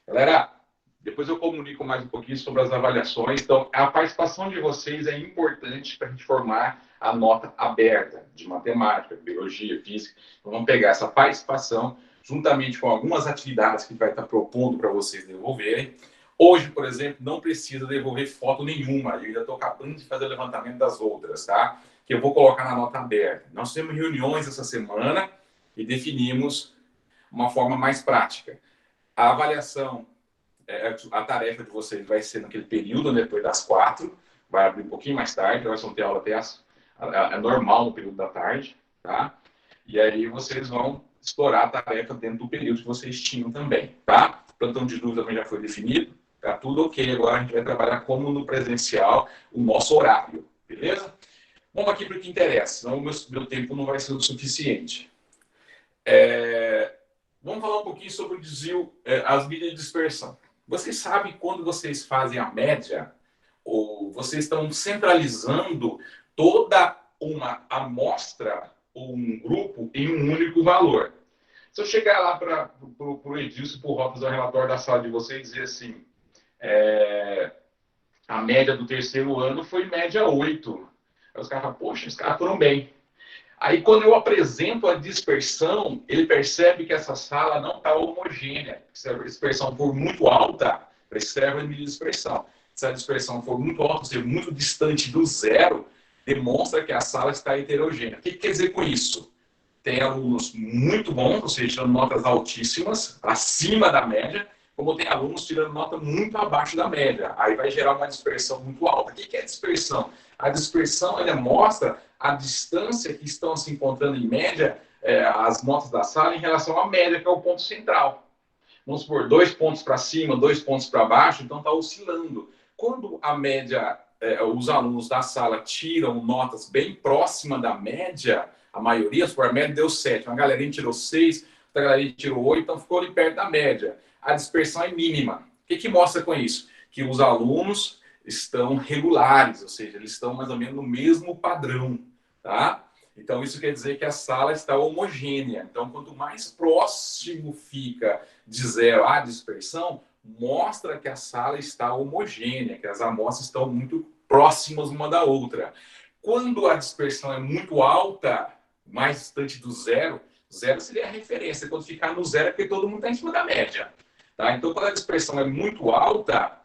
Galera, depois eu comunico mais um pouquinho sobre as avaliações. Então, a participação de vocês é importante para a gente formar a nota aberta de matemática, biologia, física. Então, vamos pegar essa participação juntamente com algumas atividades que vai estar propondo para vocês devolverem. Hoje, por exemplo, não precisa devolver foto nenhuma. Eu ainda estou acabando de fazer o levantamento das outras, tá? Que eu vou colocar na nota aberta. Nós temos reuniões essa semana e definimos uma forma mais prática. A avaliação, a tarefa de vocês vai ser naquele período, né, depois das 4, vai abrir um pouquinho mais tarde, nós vamos ter aula até é normal no período da tarde, tá? E aí vocês vão explorar a tarefa dentro do período que vocês tinham também, tá? O plantão de dúvida também já foi definido, tá tudo ok. Agora a gente vai trabalhar como no presencial, o nosso horário, beleza? Vamos aqui para o que interessa, senão o meu tempo não vai ser o suficiente. Vamos falar um pouquinho sobre o desvio, as medidas de dispersão. Vocês sabem quando vocês fazem a média, ou vocês estão centralizando toda uma amostra ou um grupo em um único valor. Se eu chegar lá para o Edilson, para o Robson, o relatório da sala de vocês, e dizer assim, a média do terceiro ano foi média 8. Aí os caras falam, poxa, os caras foram bem. Aí, quando eu apresento a dispersão, ele percebe que essa sala não está homogênea. Se a dispersão for muito alta, preserva a medida de dispersão. Se a dispersão for muito alta, ou seja, muito distante do zero, demonstra que a sala está heterogênea. O que quer dizer com isso? Tem alunos muito bons, ou seja, tirando notas altíssimas, acima da média, como tem alunos tirando nota muito abaixo da média. Aí vai gerar uma dispersão muito alta. O que é dispersão? A dispersão, ela mostra a distância que estão se encontrando em média as notas da sala em relação à média, que é o ponto central. Vamos supor, 2 pontos para cima, 2 pontos para baixo, então está oscilando. Quando a média, os alunos da sala tiram notas bem próxima da média, a maioria, se for a média deu 7, uma galerinha tirou 6, outra galerinha tirou 8, então ficou ali perto da média. A dispersão é mínima. O que mostra com isso? Que os alunos estão regulares, ou seja, eles estão mais ou menos no mesmo padrão, tá? Então, isso quer dizer que a sala está homogênea. Então, quanto mais próximo fica de zero a dispersão, mostra que a sala está homogênea, que as amostras estão muito próximas uma da outra. Quando a dispersão é muito alta, mais distante do zero, zero seria a referência. Quando ficar no zero é porque todo mundo está em cima da média. Tá? Então, quando a dispersão é muito alta,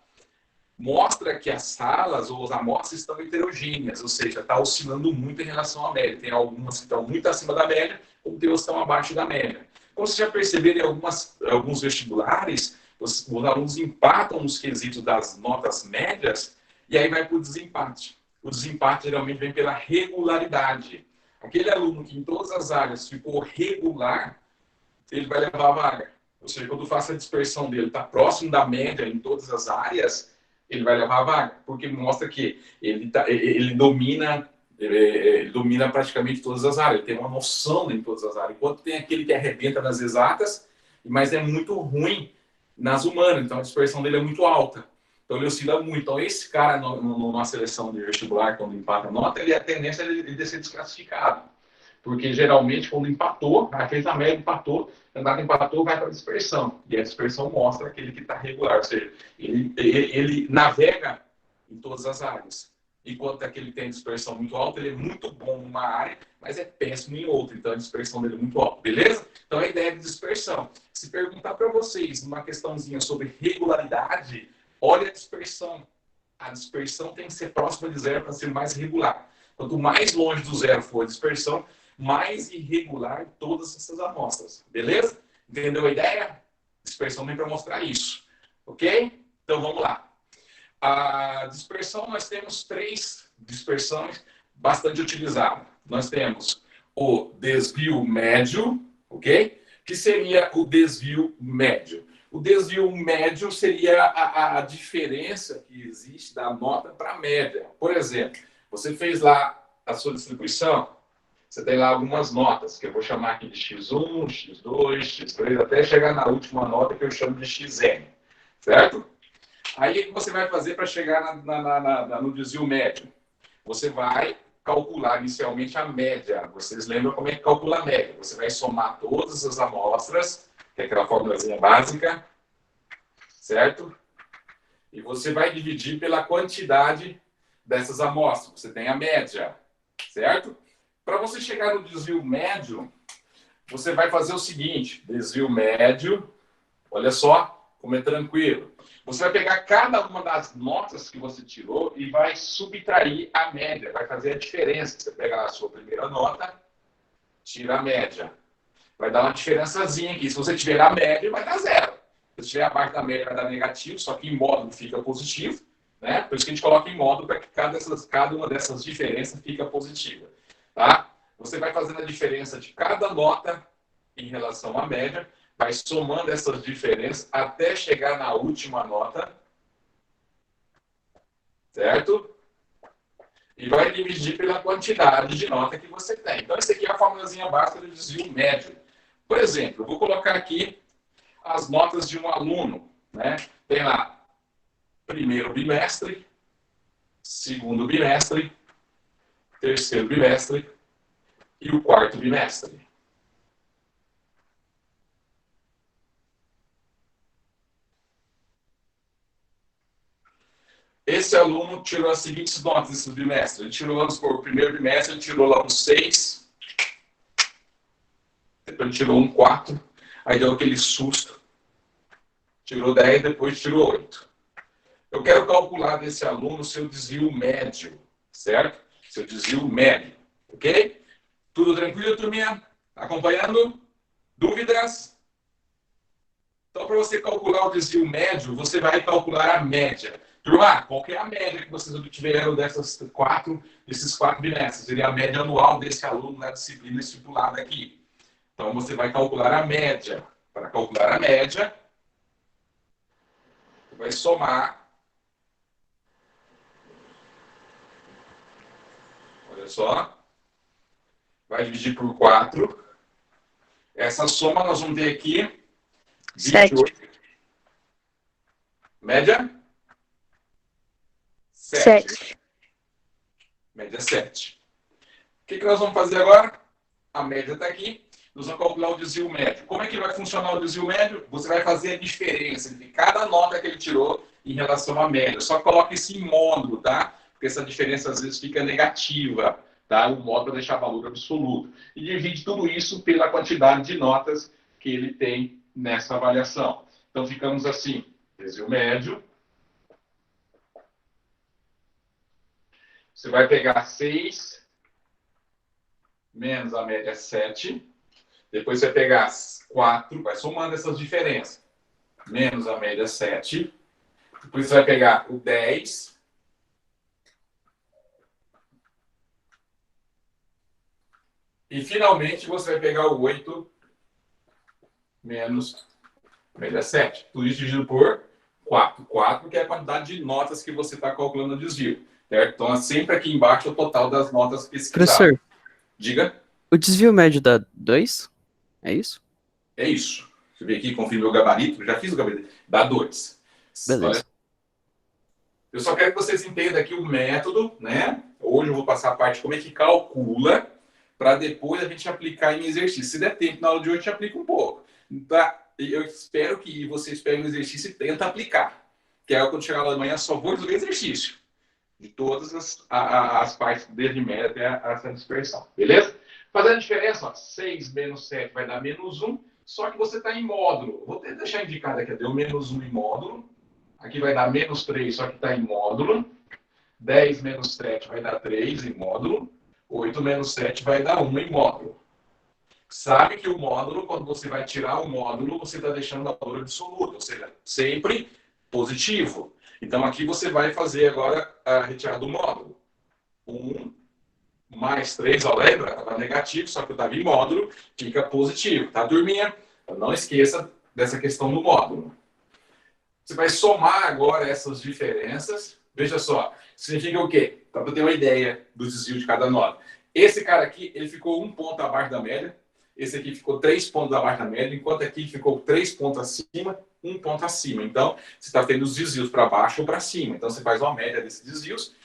mostra que as salas ou as amostras estão heterogêneas, ou seja, está oscilando muito em relação à média. Tem algumas que estão muito acima da média, outras que estão abaixo da média. Como vocês já perceberam em alguns vestibulares, os alunos empatam nos quesitos das notas médias e aí vai para o desempate. O desempate geralmente vem pela regularidade. Aquele aluno que em todas as áreas ficou regular, ele vai levar a vaga. Ou seja, quando faço a dispersão dele, está próximo da média em todas as áreas, ele vai levar a vaga, porque mostra que ele domina praticamente todas as áreas, ele tem uma noção em todas as áreas, enquanto tem aquele que arrebenta nas exatas, mas é muito ruim nas humanas, então a dispersão dele é muito alta, então ele oscila muito. Então esse cara, numa seleção de vestibular, quando empata a nota, ele a tendência de ser desclassificado, porque geralmente quando empatou, fez a média, empatou, andado empatou, vai para a dispersão. E a dispersão mostra aquele que está regular. Ou seja, ele navega em todas as áreas. Enquanto aquele que tem dispersão muito alta, ele é muito bom numa área, mas é péssimo em outra. Então a dispersão dele é muito alta. Beleza? Então a ideia de dispersão. Se perguntar para vocês uma questãozinha sobre regularidade, olha a dispersão. A dispersão tem que ser próxima de zero para ser mais regular. Quanto mais longe do zero for a dispersão, mais irregular todas essas amostras. Beleza? Entendeu a ideia? Dispersão vem para mostrar isso. Ok? Então vamos lá. A dispersão, nós temos 3 dispersões bastante utilizadas. Nós temos o desvio médio, ok? Que seria o desvio médio. O desvio médio seria a diferença que existe da nota para a média. Por exemplo, você fez lá a sua distribuição, você tem lá algumas notas, que eu vou chamar aqui de X1, X2, X3, até chegar na última nota que eu chamo de XN, certo? Aí o que você vai fazer para chegar no desvio médio? Você vai calcular inicialmente a média. Vocês lembram como é que calcula a média? Você vai somar todas as amostras, que é aquela formulazinha básica, certo? E você vai dividir pela quantidade dessas amostras. Você tem a média, certo? Para você chegar no desvio médio, você vai fazer o seguinte: desvio médio, olha só como é tranquilo. Você vai pegar cada uma das notas que você tirou e vai subtrair a média, vai fazer a diferença. Você pega a sua primeira nota, tira a média. Vai dar uma diferençazinha aqui. Se você tiver a média, vai dar zero. Se tiver abaixo da média, vai dar negativo, só que em módulo fica positivo, né? Por isso que a gente coloca em módulo para que cada uma dessas diferenças fica positiva, tá? Você vai fazendo a diferença de cada nota em relação à média, vai somando essas diferenças até chegar na última nota, certo? E vai dividir pela quantidade de nota que você tem. Então, essa aqui é a formulazinha básica do desvio médio. Por exemplo, eu vou colocar aqui as notas de um aluno, né? Tem lá primeiro bimestre, segundo bimestre, terceiro bimestre e o quarto bimestre. Esse aluno tirou as seguintes notas esse bimestre. Ele tirou, vamos por o primeiro bimestre, ele tirou lá um 6, depois ele tirou um 4, aí deu aquele susto, tirou 10, depois tirou 8. Eu quero calcular desse aluno o seu desvio médio, certo? Seu desvio médio, ok? Tudo tranquilo, turminha? Acompanhando? Dúvidas? Então, para você calcular o desvio médio, você vai calcular a média. Turma, qual é a média que vocês obtiveram desses quatro bimestres? Seria a média anual desse aluno na disciplina estipulada aqui. Então, você vai calcular a média. Para calcular a média, você vai somar. Olha só. Vai dividir por 4. Essa soma nós vamos ter aqui 28. 7. Média? 7. Média 7. O que nós vamos fazer agora? A média está aqui. Nós vamos calcular o desvio médio. Como é que vai funcionar o desvio médio? Você vai fazer a diferença entre cada nota que ele tirou em relação à média. Só coloca isso em módulo, tá? Porque essa diferença às vezes fica negativa, tá? O módulo vai deixar valor absoluto. E divide tudo isso pela quantidade de notas que ele tem nessa avaliação. Então ficamos assim: desvio médio. Você vai pegar 6 menos a média 7. Depois você vai pegar 4, vai somando essas diferenças. Menos a média 7. Depois você vai pegar o 10. E finalmente você vai pegar o 8 menos a média 7. Tudo isso dividido por 4. 4 que é a quantidade de notas que você está calculando o desvio. Certo? Então, sempre aqui embaixo é o total das notas pesquisadas. Professor, Diga. o desvio médio dá 2? É isso? É isso. Deixa eu ver aqui, confirme meu gabarito. Eu já fiz o gabarito. Dá 2. Beleza. Olha. Eu só quero que vocês entendam aqui o método, né? Hoje eu vou passar a parte de como é que calcula, para depois a gente aplicar em exercício. Se der tempo na aula de hoje, a gente aplica um pouco. Tá? Eu espero que vocês peguem o exercício e tentem aplicar. Que aí, quando chegar lá amanhã, só vou resolver exercício. De todas as partes, desde média até essa dispersão. Beleza? Fazendo a diferença, ó, 6 menos 7 vai dar menos 1, só que você está em módulo. Vou até deixar indicado aqui, deu menos 1 em módulo. Aqui vai dar menos 3, só que está em módulo. 10 menos 7 vai dar 3 em módulo. 8 menos 7 vai dar 1 em módulo. Sabe que o módulo, quando você vai tirar o módulo, você está deixando valor absoluto, ou seja, sempre positivo. Então, aqui você vai fazer agora a retirada do módulo. 1 mais 3, ó, lembra? Estava negativo, só que eu estava em módulo, fica positivo, tá, turminha? Então, não esqueça dessa questão do módulo. Você vai somar agora essas diferenças. Veja só, significa o quê? Para ter uma ideia do desvio de cada nota. Esse cara aqui, ele ficou 1 ponto abaixo da média. Esse aqui ficou 3 pontos abaixo da média, enquanto aqui ficou 3 pontos acima, 1 ponto acima. Então, você está tendo os desvios para baixo ou para cima. Então, você faz uma média desses desvios.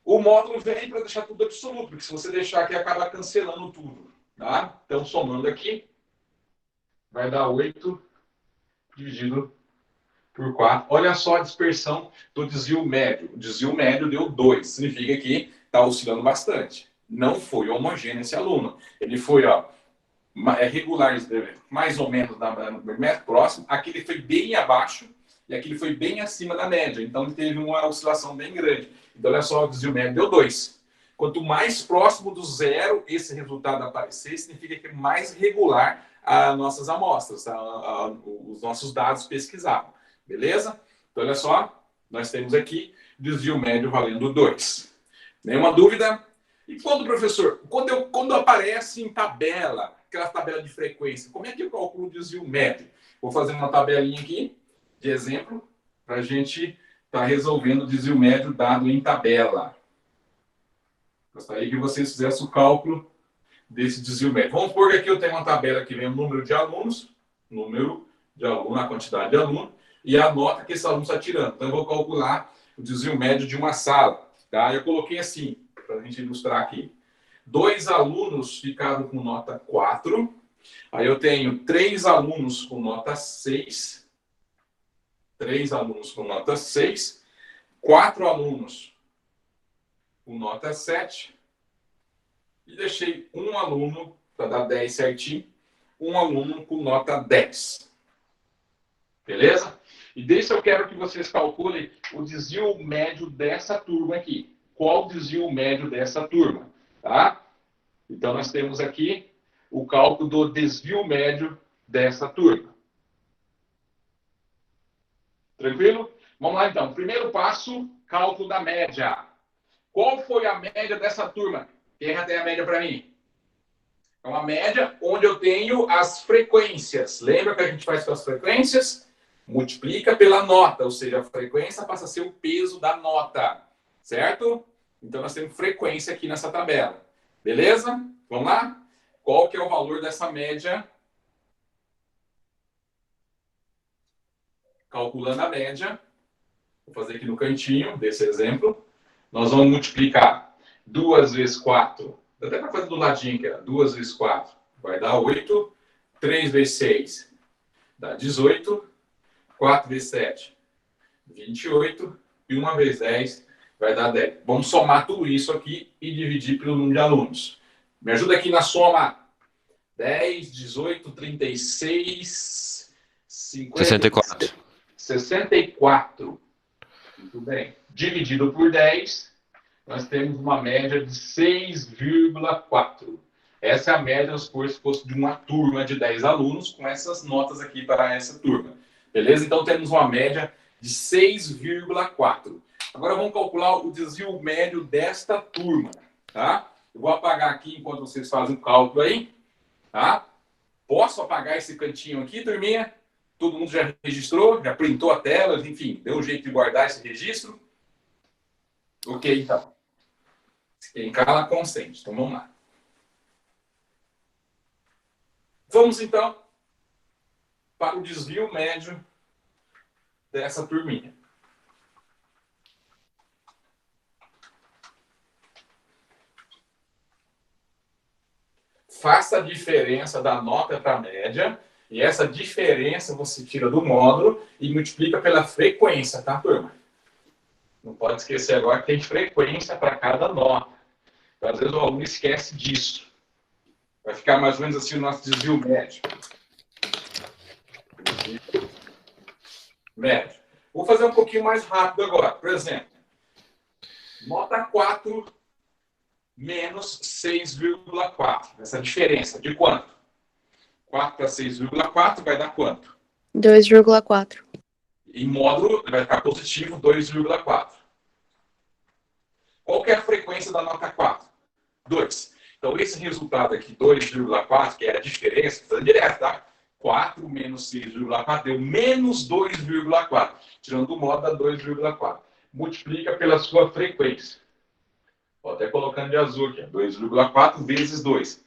O módulo vem para deixar tudo absoluto, porque se você deixar aqui, acaba cancelando tudo. Tá? Então, somando aqui, vai dar 8 dividido por 4. Olha só a dispersão do desvio médio. O desvio médio deu 2. Significa que está oscilando bastante. Não foi homogêneo esse aluno. Ele foi regular, mais ou menos no médio próximo. Aqui ele foi bem abaixo e aqui ele foi bem acima da média. Então ele teve uma oscilação bem grande. Então olha só, o desvio médio deu 2. Quanto mais próximo do zero esse resultado aparecer, significa que é mais regular as nossas amostras, os nossos dados pesquisados. Beleza? Então, olha só, nós temos aqui desvio médio valendo 2. Nenhuma dúvida? E quando, professor, quando aparece em tabela, aquela tabela de frequência, como é que eu calculo o desvio médio? Vou fazer uma tabelinha aqui, de exemplo, para a gente estar resolvendo o desvio médio dado em tabela. Gostaria que vocês fizessem o cálculo desse desvio médio. Vamos supor que aqui eu tenho uma tabela que vem o número de alunos, a quantidade de aluno, e a nota que esse aluno está tirando. Então, eu vou calcular o desvio médio de uma sala. Tá? Eu coloquei assim, para a gente ilustrar aqui. 2 alunos ficaram com nota 4. Aí eu tenho 3 alunos com nota 6. 3 alunos com nota 6. 4 alunos com nota 7. E deixei um aluno, para dar 10 certinho, um aluno com nota 10. Beleza? E desse eu quero que vocês calculem o desvio médio dessa turma aqui. Qual o desvio médio dessa turma? Tá? Então, nós temos aqui o cálculo do desvio médio dessa turma. Tranquilo? Vamos lá, então. Primeiro passo, cálculo da média. Qual foi a média dessa turma? Quem já tem a média para mim? É uma média onde eu tenho as frequências. Lembra que a gente faz com as frequências? Multiplica pela nota, ou seja, a frequência passa a ser o peso da nota, certo? Então, nós temos frequência aqui nessa tabela. Beleza? Vamos lá? Qual que é o valor dessa média? Calculando a média, vou fazer aqui no cantinho desse exemplo. Nós vamos multiplicar 2 vezes 4. Dá até para fazer do ladinho aqui. 2 vezes 4 vai dar 8. 3 vezes 6 dá 18. 4 vezes 7, 28. E 1 vezes 10 vai dar 10. Vamos somar tudo isso aqui e dividir pelo número de alunos. Me ajuda aqui na soma. 10, 18, 36, 50, 64. 64. Muito bem. Dividido por 10, nós temos uma média de 6,4. Essa é a média se fosse de uma turma de 10 alunos, com essas notas aqui para essa turma. Beleza? Então, temos uma média de 6,4. Agora, vamos calcular o desvio médio desta turma. Tá? Eu vou apagar aqui enquanto vocês fazem o cálculo aí. Tá? Posso apagar esse cantinho aqui, turminha? Todo mundo já registrou? Já printou a tela? Enfim, deu um jeito de guardar esse registro? Ok, então. Quem cala, consente. Então, vamos lá. Vamos, então, para o desvio médio dessa turminha. Faça a diferença da nota para a média, e essa diferença você tira do módulo e multiplica pela frequência, tá, turma? Não pode esquecer agora que tem frequência para cada nota. Então, às vezes o aluno esquece disso. Vai ficar mais ou menos assim o nosso desvio médio. Médio. Vou fazer um pouquinho mais rápido agora. Por exemplo, nota 4 menos 6,4. Essa diferença de quanto? 4 para 6,4 vai dar quanto? 2,4. Em módulo vai ficar positivo 2,4. Qual que é a frequência da nota 4? 2. Então, esse resultado aqui, 2,4, que é a diferença, fazendo direto, tá? 4 menos 6,4 deu menos 2,4. Tirando do módulo, dá 2,4. Multiplica pela sua frequência. Vou até colocando de azul aqui. 2,4 vezes 2.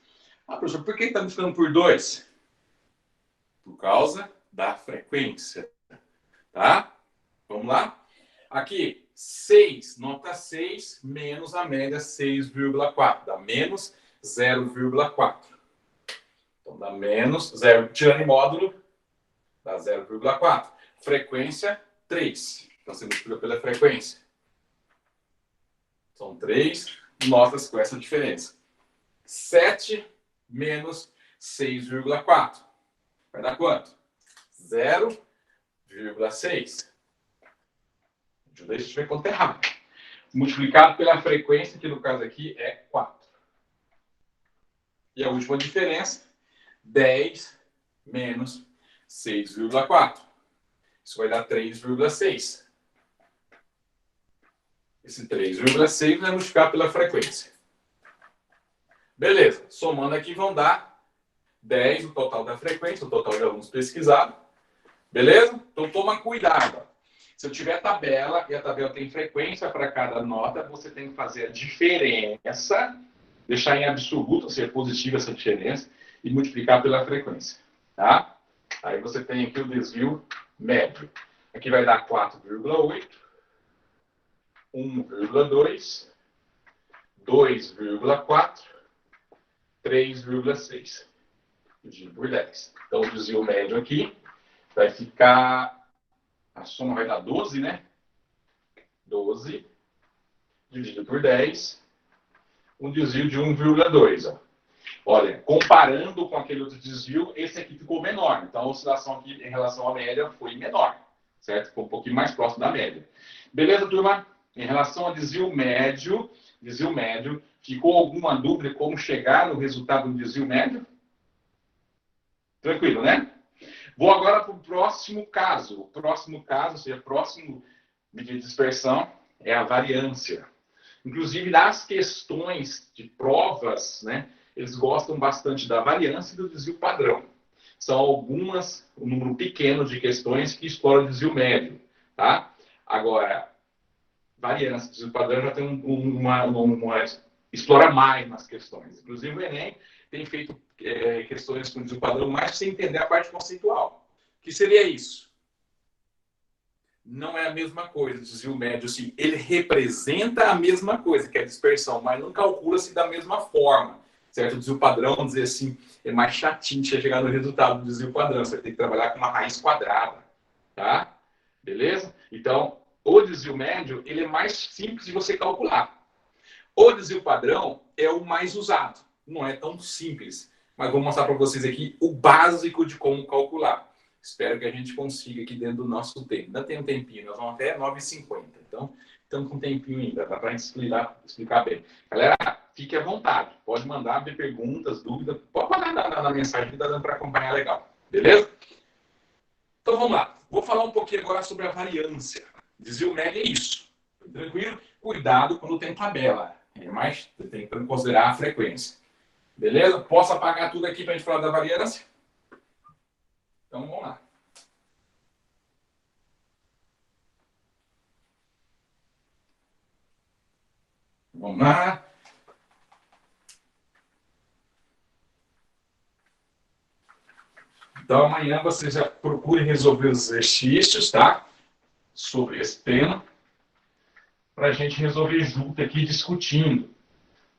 Ah, professor, por que está multiplicando por 2? Por causa da frequência. Tá? Vamos lá? Aqui, 6, nota 6, menos a média 6,4. Dá menos 0,4. Então, dá menos 0, tirando em módulo, dá 0,4. frequência 3. Então, você multiplica pela frequência. São 3 notas com essa diferença. 7 menos 6,4. Vai dar quanto? 0,6. Deixa eu ver quanto é errado. Multiplicado pela frequência, que no caso aqui é 4. E a última diferença, 10 menos 6,4. Isso vai dar 3,6. Esse 3,6 vai multiplicar pela frequência. Beleza. Somando aqui vão dar 10, o total da frequência, o total de alunos pesquisados. Beleza? Então toma cuidado. Se eu tiver tabela e a tabela tem frequência para cada nota, você tem que fazer a diferença, deixar em absoluto, ou seja, positiva essa diferença, e multiplicar pela frequência. Tá? Aí você tem aqui o desvio médio. Aqui vai dar 4,8, 1,2, 2,4, 3,6. Dividido por 10. Então, o desvio médio aqui vai ficar... A soma vai dar 12, né? 12 dividido por 10. Um desvio de 1,2. Olha, comparando com aquele outro desvio, esse aqui ficou menor. Então, a oscilação aqui em relação à média foi menor. Certo? Ficou um pouquinho mais próximo da média. Beleza, turma? Em relação ao desvio médio, ficou alguma dúvida como chegar no resultado do desvio médio? Tranquilo, né? Vou agora para o próximo caso. O próximo caso, ou seja, o próximo medida de dispersão é a variância. Inclusive, nas questões de provas, né, eles gostam bastante da variância e do desvio padrão. São algumas, um número pequeno de questões que exploram o desvio médio. Tá? Agora, variância e desvio padrão já tem explora mais nas questões. Inclusive, o Enem tem feito questões com desvio padrão mais para você entender a parte conceitual. O que seria isso? Não é a mesma coisa. O desvio médio, assim, ele representa a mesma coisa, que é a dispersão, mas não calcula-se da mesma forma. Certo? O desvio padrão, vamos dizer assim, é mais chatinho de chegar no resultado do desvio padrão. Você vai ter que trabalhar com uma raiz quadrada. Tá? Beleza? Então, o desvio médio, ele é mais simples de você calcular. O desvio padrão é o mais usado. Não é tão simples. Mas vou mostrar para vocês aqui o básico de como calcular. Espero que a gente consiga aqui dentro do nosso tempo. Ainda tem um tempinho, nós vamos até 9h50. Então, estamos com um tempinho ainda, dá para a gente explicar bem. Galera, fique à vontade. Pode mandar ver perguntas, dúvidas. Pode mandar na mensagem que dá dando para acompanhar legal. Beleza? Então, vamos lá. Vou falar um pouquinho agora sobre a variância. Desvio médio é isso. Tranquilo? Cuidado quando tem tabela. Mas tem que considerar a frequência. Beleza? Posso apagar tudo aqui para a gente falar da variância? Então, vamos lá. Vamos lá. Então, amanhã vocês já procurem resolver os exercícios, tá? Sobre esse tema. Para a gente resolver junto aqui, discutindo.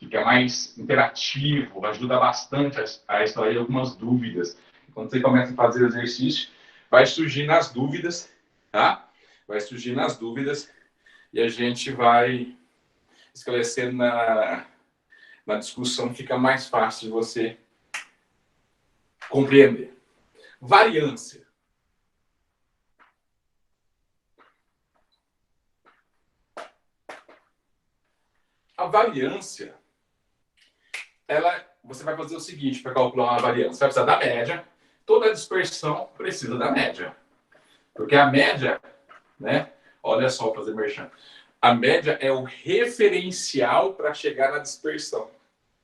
Fica mais interativo, ajuda bastante a extrair algumas dúvidas. Quando você começa a fazer o exercício, vai surgindo as dúvidas, tá? Vai surgindo as dúvidas e a gente vai esclarecendo na discussão, fica mais fácil de você compreender. Variância. A variância, você vai fazer o seguinte para calcular uma variância. Você vai precisar da média. Toda dispersão precisa da média. Porque a média, né? Olha só, fazer merchan. A média é o referencial para chegar na dispersão.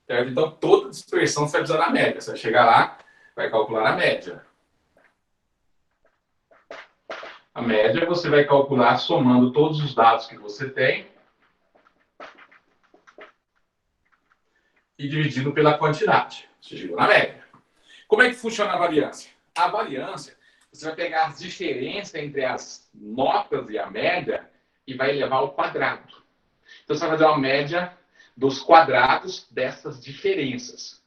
Certo? Então, toda dispersão você vai precisar da média. Você vai chegar lá, vai calcular a média. A média você vai calcular somando todos os dados que você tem e dividindo pela quantidade. Você chegou na média. Como é que funciona a variância? A variância, você vai pegar as diferenças entre as notas e a média e vai levar ao quadrado. Então, você vai fazer uma média dos quadrados dessas diferenças.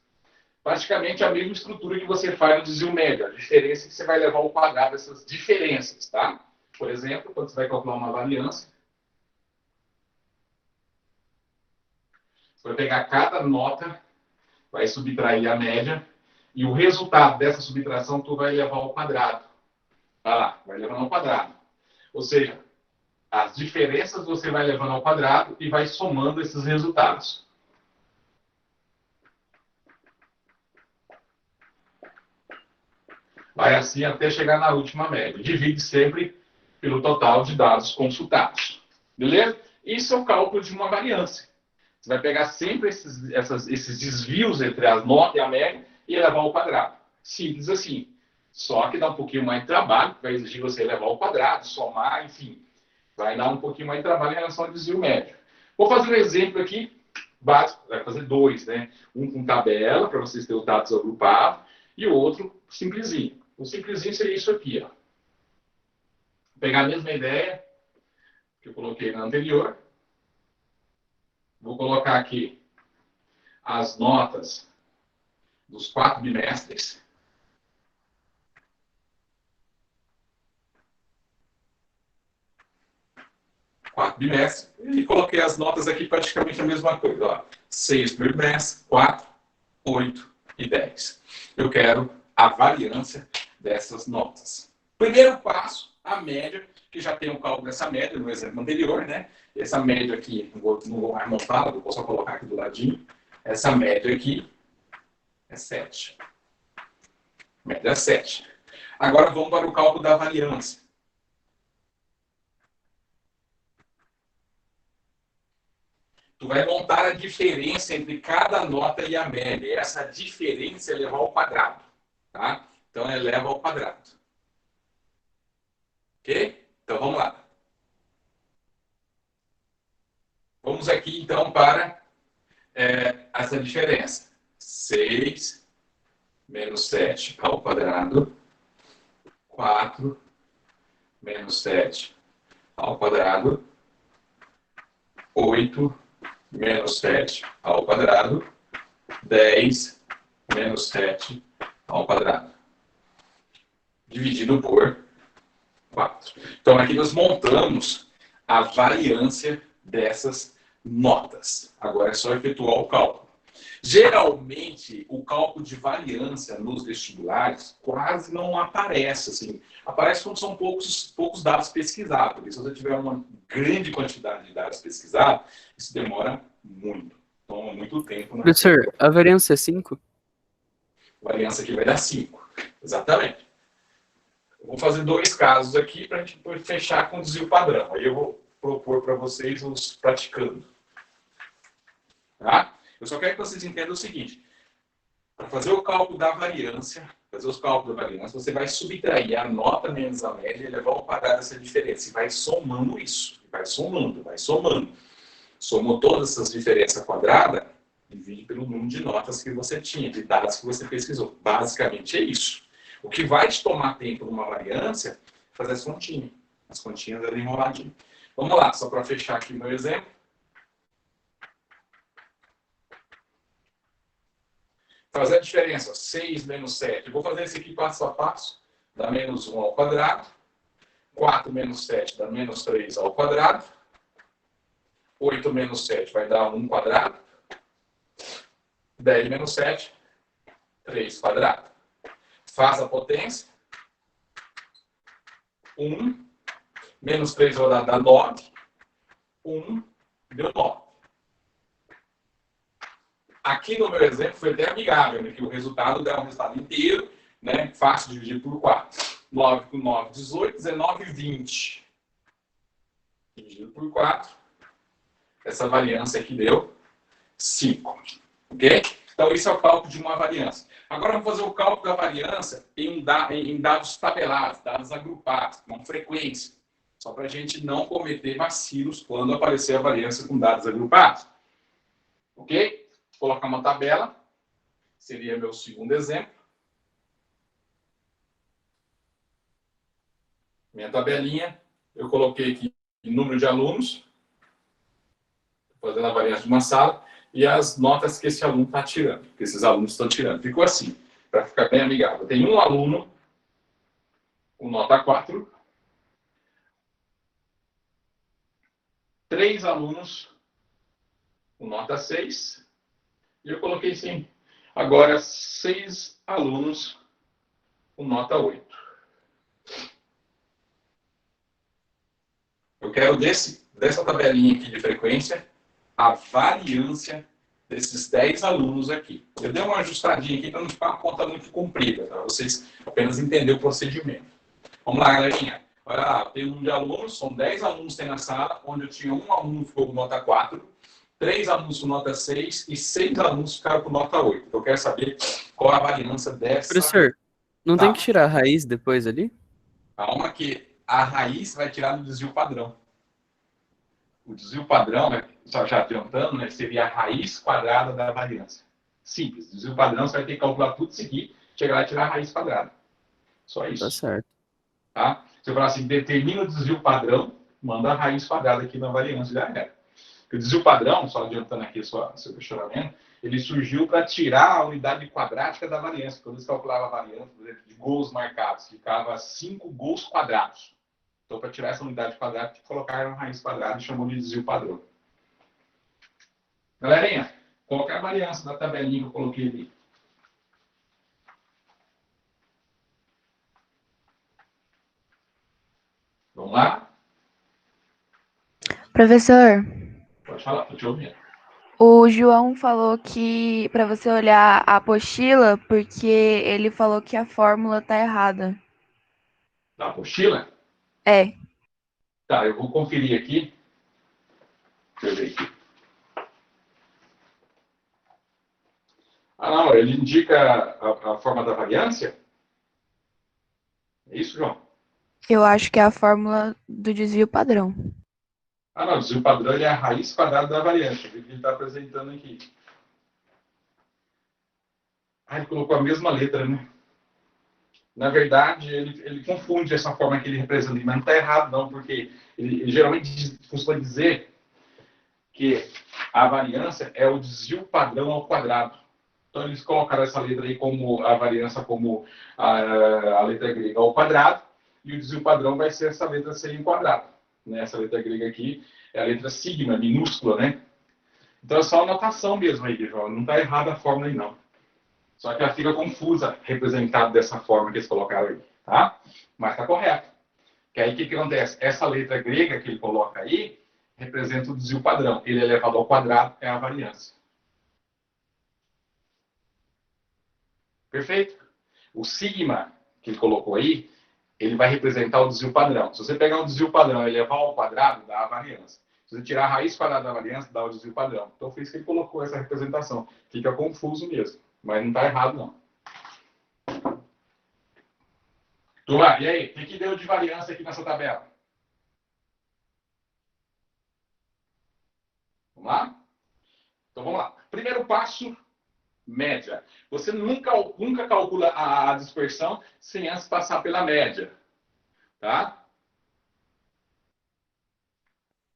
Praticamente a mesma estrutura que você faz no desvio médio. A diferença é que você vai levar ao quadrado dessas diferenças, tá? Por exemplo, quando você vai calcular uma variância, você vai pegar cada nota, vai subtrair a média, e o resultado dessa subtração tu vai levar ao quadrado. Vai lá, vai levando ao quadrado. Ou seja, as diferenças você vai levando ao quadrado e vai somando esses resultados. Vai assim até chegar na última média. Divide sempre pelo total de dados consultados. Beleza? Isso é o cálculo de uma variância. Você vai pegar sempre esses desvios entre a nota e a média e elevar ao quadrado. Simples assim. Só que dá um pouquinho mais de trabalho, vai exigir você elevar ao quadrado, somar, enfim. Vai dar um pouquinho mais de trabalho em relação ao desvio médio. Vou fazer um exemplo aqui básico, vai fazer dois, né? Um com tabela, para vocês terem os dados agrupados, e o outro simplesinho. O simplesinho seria isso aqui, ó. Vou pegar a mesma ideia que eu coloquei na anterior. Vou colocar aqui as notas dos 4 bimestres. E coloquei as notas aqui praticamente a mesma coisa. Ó. 6 por bimestre, 4, 8 e 10. Eu quero a variância dessas notas. Primeiro passo, a média, que já tem o cálculo dessa média no exemplo anterior, né? Essa média aqui, não vou armontar, vou só colocar aqui do ladinho. Essa média aqui é 7. Média é 7. Agora vamos para o cálculo da variância. Tu vai montar a diferença entre cada nota e a média. E essa diferença é levar ao quadrado. Tá? Então, eleva ao quadrado. Ok? Então, vamos lá. Vamos aqui, então, para essa diferença. 6 menos 7 ao quadrado. 4 menos 7 ao quadrado. 8 menos 7 ao quadrado. 10 menos 7 ao quadrado. Dividido por 4. Então, aqui nós montamos a variância dessas notas. Agora é só efetuar o cálculo. Geralmente, o cálculo de variância nos vestibulares quase não aparece. Assim. Aparece quando são poucos dados pesquisados. Porque se você tiver uma grande quantidade de dados pesquisados, isso demora muito. Toma muito tempo. Né? Professor, a variância é 5? A variância aqui vai dar 5. Exatamente. Eu vou fazer 2 casos aqui para a gente fechar com o desvio padrão. Aí eu vou propor para vocês os praticando. Tá? Eu só quero que vocês entendam o seguinte. Para fazer o cálculo da variância, você vai subtrair a nota menos a média e levar ao quadrado essa diferença. E vai somando isso. Vai somando. Somou todas essas diferenças quadradas, divide pelo número de notas que você tinha, de dados que você pesquisou. Basicamente é isso. O que vai te tomar tempo numa variância é fazer as continhas. As continhas eram enroladinhas. Vamos lá, só para fechar aqui o meu exemplo. Fazer a diferença, 6 menos 7. Eu vou fazer esse aqui passo a passo. Dá menos 1 ao quadrado. 4 menos 7 dá menos 3 ao quadrado. 8 menos 7 vai dar 1 quadrado. 10 menos 7, 3 quadrado. Faz a potência. 1. Menos 3 vai dar 9. 1 deu 9. Aqui no meu exemplo foi até amigável, né, que o resultado dá um resultado inteiro, né, fácil de dividir por 4. 9 com 9, 18, 19, 20. Dividido por 4. Essa variância aqui deu 5. Ok? Então, isso é o cálculo de uma variância. Agora, vamos fazer o cálculo da variância em dados tabelados, dados agrupados, com frequência. Só para a gente não cometer vacilos quando aparecer a variância com dados agrupados. Ok? Vou colocar uma tabela. Seria meu segundo exemplo. Minha tabelinha. Eu coloquei aqui o número de alunos. Estou fazendo a variância de uma sala. E as notas que esse aluno está tirando, que esses alunos estão tirando. Ficou assim, para ficar bem amigável. Tem um aluno com nota 4, 3 alunos com nota 6. E eu coloquei sim. Agora, 6 alunos com nota 8. Eu quero dessa tabelinha aqui de frequência, a variância desses 10 alunos aqui. Eu dei uma ajustadinha aqui para não ficar uma conta muito comprida, para vocês apenas entenderem o procedimento. Vamos lá, galerinha. Olha lá, tem um de alunos, são 10 alunos que tem na sala, onde eu tinha um aluno que ficou com nota 4, 3 alunos com nota 6 e 6 alunos ficaram com nota 8. Eu quero saber qual a variância dessa. Professor, não tem Tá. que tirar a raiz depois ali? Calma que a raiz vai tirar do desvio padrão. O desvio padrão, né, só já adiantando, né, seria a raiz quadrada da variância. Simples. Desvio padrão, você vai ter que calcular tudo isso aqui, chegar lá e tirar a raiz quadrada. Só isso. Tá certo. Tá? Se eu falar assim, determina o desvio padrão, manda a raiz quadrada aqui na variância, já era. O desvio padrão, só adiantando aqui seu questionamento, ele surgiu para tirar a unidade quadrática da variância. Quando eles calculavam a variância, por exemplo, de gols marcados, ficava 5 gols quadrados. Então, para tirar essa unidade quadrática, colocaram a raiz quadrada e chamou de desvio padrão. Galerinha, qual é a variância da tabelinha que eu coloquei ali? Vamos lá? Professor, Pode falar, estou te ouvindo. o João falou que para você olhar a apostila, porque ele falou que a fórmula tá errada. Da apostila? É. Tá, eu vou conferir aqui. Deixa eu ver aqui. Ah, não, ele indica a forma da variância? É isso, João? Eu acho que é a fórmula do desvio padrão. Ah, não, o desvio padrão ele é a raiz quadrada da variância, que ele está apresentando aqui. Ah, ele colocou a mesma letra, né? Na verdade, ele confunde essa forma que ele representa, mas não está errado, não, porque ele geralmente costuma dizer que a variância é o desvio padrão ao quadrado. Então, eles colocaram essa letra aí como a variância, como a letra grega ao quadrado, e o desvio padrão vai ser essa letra C em quadrado. Né? Essa letra grega aqui é a letra sigma, minúscula, né? Então, é só a notação mesmo aí, João. Não está errada a fórmula aí, não. Só que ela fica confusa, representada dessa forma que eles colocaram aí, tá? Mas está correto. Que aí, o que acontece? Essa letra grega que ele coloca aí, representa o desvio padrão. Ele elevado ao quadrado é a variância. Perfeito? O sigma que ele colocou aí, ele vai representar o desvio padrão. Se você pegar um desvio padrão e elevar ao quadrado, dá a variância. Se você tirar a raiz quadrada da variância, dá o desvio padrão. Então, foi isso que ele colocou, essa representação. Fica confuso mesmo, mas não está errado, não. Turma, e aí? O que deu de variância aqui nessa tabela? Vamos lá? Então, vamos lá. Primeiro passo, média. Você nunca calcula a dispersão sem antes passar pela média. Tá?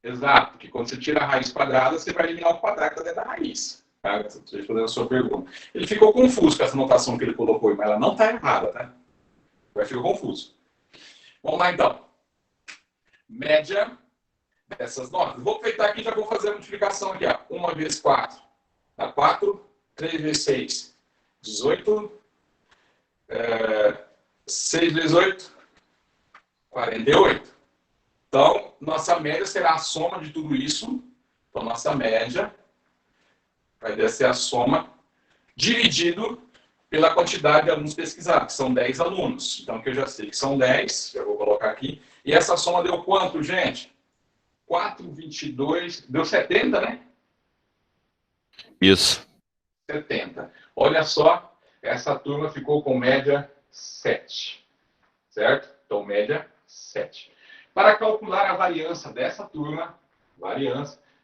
Exato, porque quando você tira a raiz quadrada, você vai eliminar o quadrado dentro da raiz. Tá? Estou respondendo a sua pergunta. Ele ficou confuso com essa notação que ele colocou, mas ela não está errada, tá? Vai ficar confuso. Vamos lá, então. Média dessas notas. Vou aproveitar aqui e já vou fazer a multiplicação aqui. Ó. 1 vezes 4 dá 4. 3 vezes 6, 18. 6 vezes 8, 48. Então, nossa média será a soma de tudo isso. Então, nossa média vai ser a soma dividido pela quantidade de alunos pesquisados, que são 10 alunos. Então, aqui eu já sei que são 10, já vou colocar aqui. E essa soma deu quanto, gente? 4, 22, deu 70, né? Isso. 70. Olha só, essa turma ficou com média 7. Certo? Então, média 7. Para calcular a variância dessa turma,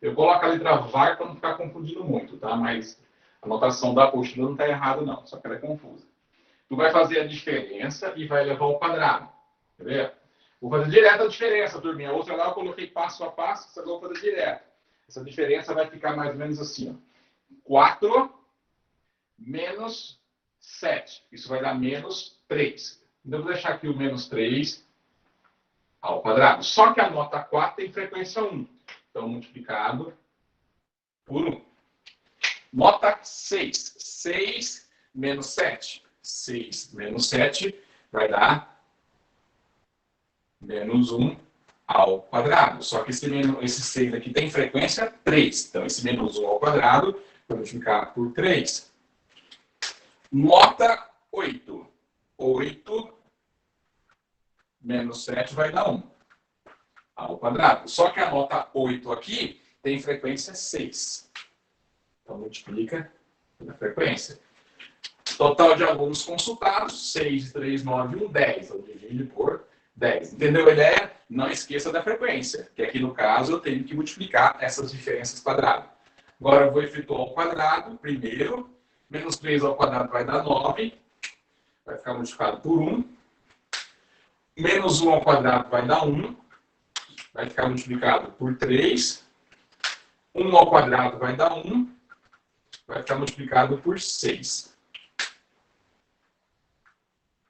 eu coloco a letra var para não ficar confundindo muito, tá? Mas a notação da apostila não está errada, não. Só que ela é confusa. Tu vai fazer a diferença e vai levar ao quadrado. Quer ver? Vou fazer direto a diferença, turminha. A outra lá eu coloquei passo a passo, essa eu vou fazer direto. Essa diferença vai ficar mais ou menos assim, ó. 4 menos 7. Isso vai dar menos 3. Então, eu vou deixar aqui o menos 3 ao quadrado. Só que a nota 4 tem frequência 1. Então, multiplicado por 1. Nota 6. 6 menos 7. 6 menos 7 vai dar menos 1 ao quadrado. Só que esse 6 aqui tem frequência 3. Então, esse menos 1 ao quadrado vai multiplicar por 3. Nota 8. 8 menos 7 vai dar 1 ao quadrado. Só que a nota 8 aqui tem frequência 6. Então, multiplica pela frequência. Total de alunos consultados, 6, 3, 9, 1, 10. Então, divide por 10. Entendeu a ideia? Não esqueça da frequência, que aqui no caso eu tenho que multiplicar essas diferenças quadradas. Agora eu vou efetuar o quadrado primeiro. Menos 3 ao quadrado vai dar 9. Vai ficar multiplicado por 1. Menos 1 ao quadrado vai dar 1. Vai ficar multiplicado por 3. 1 ao quadrado vai dar 1. Vai ficar multiplicado por 6.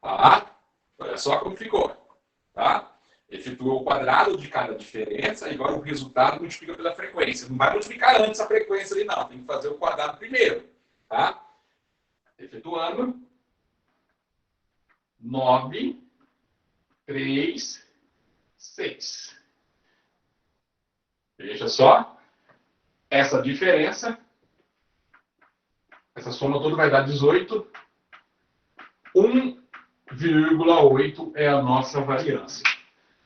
Tá? Olha só como ficou. Tá? Efetuou o quadrado de cada diferença e agora o resultado multiplica pela frequência. Não vai multiplicar antes a frequência ali, não. Tem que fazer o quadrado primeiro. Tá? Efetuando. 9, 3, 6. Veja só. Essa diferença, essa soma toda vai dar 18. 1,8 é a nossa variância.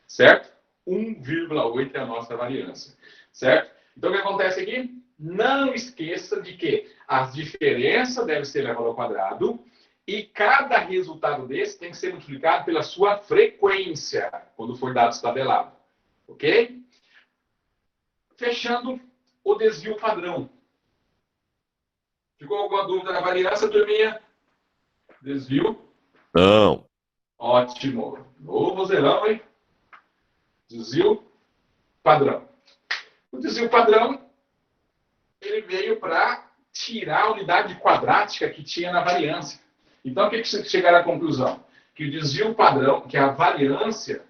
Certo? 1,8 é a nossa variância. Certo? Então, o que acontece aqui? Não esqueça de que as diferenças devem ser levadas ao quadrado e cada resultado desse tem que ser multiplicado pela sua frequência, quando for dado tabelado. Ok? Fechando o desvio padrão. Ficou alguma dúvida na variância, turminha? Desvio? Não. Ótimo. Novo zerão, hein? Desvio padrão. O desvio padrão, ele veio para tirar a unidade quadrática que tinha na variância. Então, o que você chegar à conclusão? Que o desvio padrão, que a variância,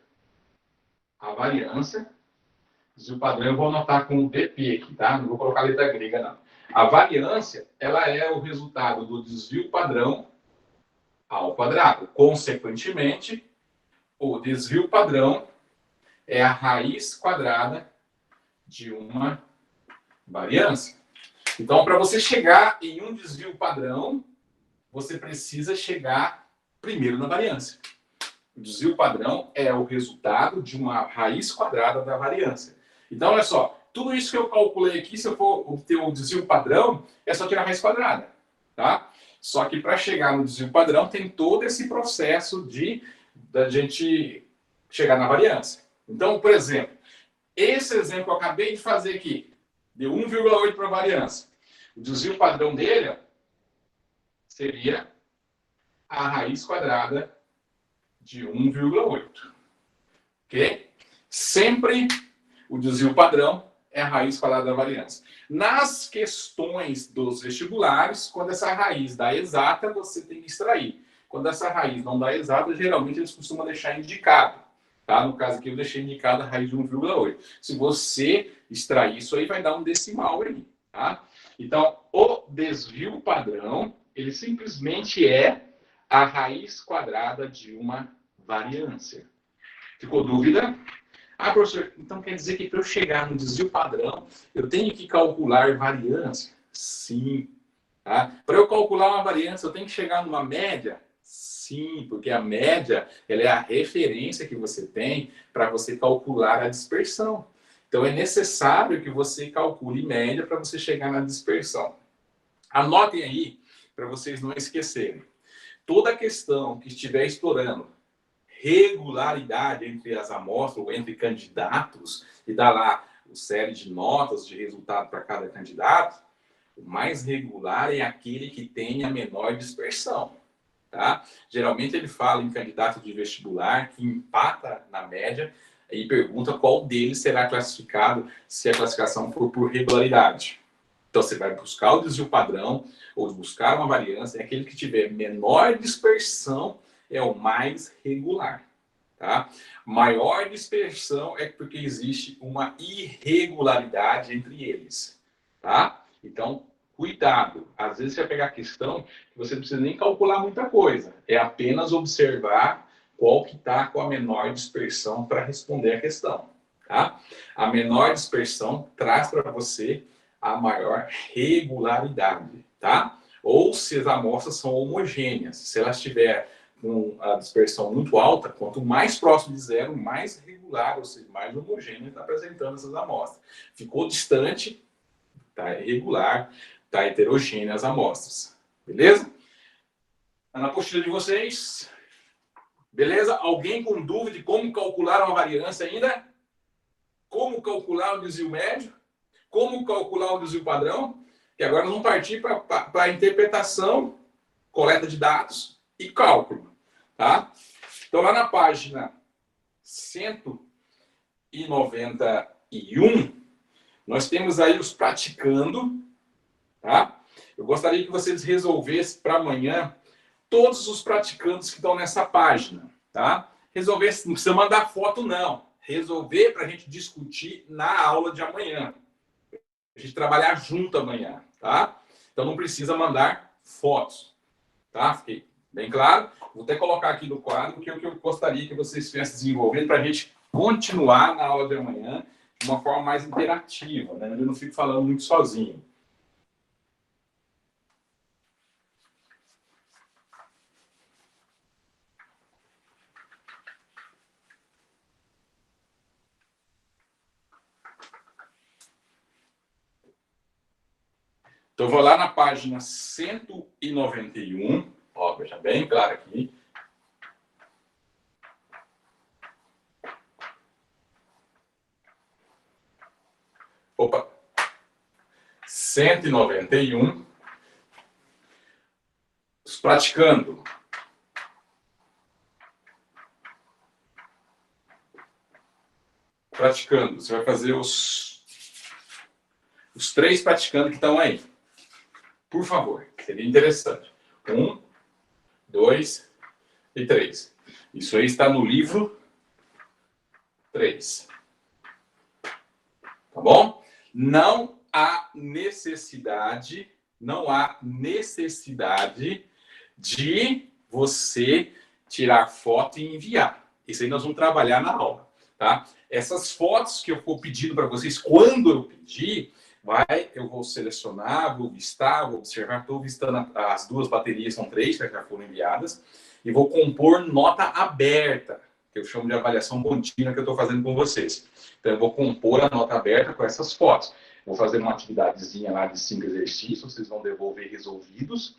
desvio padrão eu vou anotar com o dp aqui, tá? Não vou colocar letra grega, não. A variância, ela é o resultado do desvio padrão ao quadrado. Consequentemente, o desvio padrão é a raiz quadrada de uma variância. Então, para você chegar em um desvio padrão, você precisa chegar primeiro na variância. O desvio padrão é o resultado de uma raiz quadrada da variância. Então, olha só, tudo isso que eu calculei aqui, se eu for obter o desvio padrão, é só tirar a raiz quadrada, tá? Só que para chegar no desvio padrão, tem todo esse processo da gente chegar na variância. Então, por exemplo, esse exemplo que eu acabei de fazer aqui, deu 1,8 para a variância. O desvio padrão dele seria a raiz quadrada de 1,8. Ok? Sempre o desvio padrão é a raiz quadrada da variância. Nas questões dos vestibulares, quando essa raiz dá exata, você tem que extrair. Quando essa raiz não dá exata, geralmente eles costumam deixar indicado. Tá? No caso aqui, eu deixei indicado a raiz de 1,8. Se você extrair isso aí, vai dar um decimal aí. Tá? Então, o desvio padrão, ele simplesmente é a raiz quadrada de uma variância. Ficou dúvida? Ah, professor, então quer dizer que para eu chegar no desvio padrão, eu tenho que calcular variância? Sim. Tá? Para eu calcular uma variância, eu tenho que chegar numa média? Sim, porque a média ela é a referência que você tem para você calcular a dispersão. Então, é necessário que você calcule média para você chegar na dispersão. Anotem aí, para vocês não esquecerem. Toda questão que estiver explorando regularidade entre as amostras ou entre candidatos e dá lá uma série de notas de resultado para cada candidato, o mais regular é aquele que tem a menor dispersão. Tá? Geralmente ele fala em candidato de vestibular que empata na média e pergunta qual deles será classificado se a classificação for por regularidade. Então você vai buscar o desvio padrão ou buscar uma variância, é aquele que tiver menor dispersão é o mais regular. tá? Maior dispersão é porque existe uma irregularidade entre eles, tá? Então, cuidado. Às vezes você vai pegar a questão que você não precisa nem calcular muita coisa. É apenas observar qual que está com a menor dispersão para responder a questão, tá? A menor dispersão traz para você a maior regularidade, tá? Ou se as amostras são homogêneas. Se elas tiver com a dispersão muito alta, quanto mais próximo de zero, mais regular, ou seja, mais homogêneo está apresentando essas amostras. Ficou distante, está irregular, está heterogênea as amostras. Beleza? Tá na apostila de vocês. Beleza? Alguém com dúvida de como calcular uma variância ainda? Como calcular um desvio médio? Como calcular um desvio padrão? Que agora nós vamos partir para a interpretação, coleta de dados e cálculo. Tá? Então, lá na página 191, nós temos aí os praticando. Tá? Eu gostaria que vocês resolvessem para amanhã todos os praticandos que estão nessa página. Tá? Resolver, não precisa mandar foto, não. Resolver para a gente discutir na aula de amanhã. A gente trabalhar junto amanhã. Tá? Então, não precisa mandar fotos. Tá? Fiquei bem claro? Vou até colocar aqui no quadro que é o que eu gostaria que vocês estivessem desenvolvendo para a gente continuar na aula de amanhã de uma forma mais interativa, né? Eu não fico falando muito sozinho. Então, eu vou lá na página 191. Ó, veja bem claro aqui. Opa. 191. Os praticando. Praticando. Você vai fazer os 3 praticando que estão aí. Por favor, seria interessante. 1, 2 e 3. Isso aí está no livro 3. Tá bom? Não há necessidade de você tirar foto e enviar. Isso aí nós vamos trabalhar na aula, tá? Essas fotos que eu vou pedindo para vocês, quando eu pedir, eu vou selecionar, vou listar, vou observar, estou listando as 2 baterias, são 3 que já foram enviadas, e vou compor nota aberta, que eu chamo de avaliação contínua que eu estou fazendo com vocês. Então, eu vou compor a nota aberta com essas fotos. Vou fazer uma atividadezinha lá de 5 exercícios, vocês vão devolver resolvidos,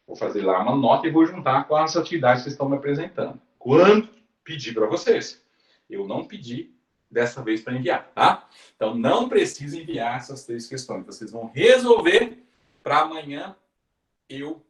vou fazer lá uma nota e vou juntar com as atividades que vocês estão me apresentando. Quando pedir para vocês. Eu não pedi dessa vez para enviar, tá? Então, não precisa enviar essas 3 questões. Vocês vão resolver para amanhã eu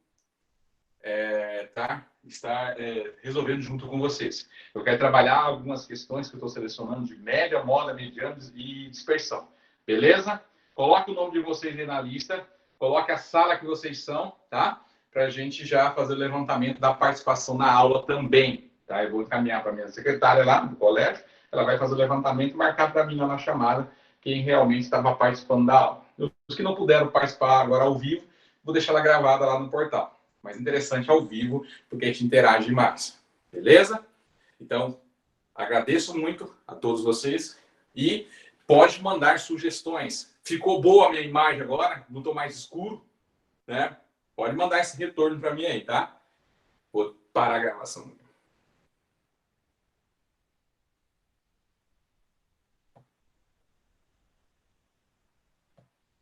estar resolvendo junto com vocês. Eu quero trabalhar algumas questões que eu estou selecionando de média, moda, mediana e dispersão. Beleza? Coloque o nome de vocês aí na lista. Coloque a sala que vocês são, tá? Para a gente já fazer o levantamento da participação na aula também, tá? Eu vou encaminhar para a minha secretária lá no colégio. Ela vai fazer o levantamento e marcar para mim lá na chamada quem realmente estava participando da aula. Os que não puderam participar agora ao vivo, vou deixar ela gravada lá no portal. Mas interessante ao vivo, porque a gente interage mais. Beleza? Então, agradeço muito a todos vocês e pode mandar sugestões. Ficou boa a minha imagem agora? Não estou mais escuro? Né? Pode mandar esse retorno para mim aí, tá? Vou parar a gravação.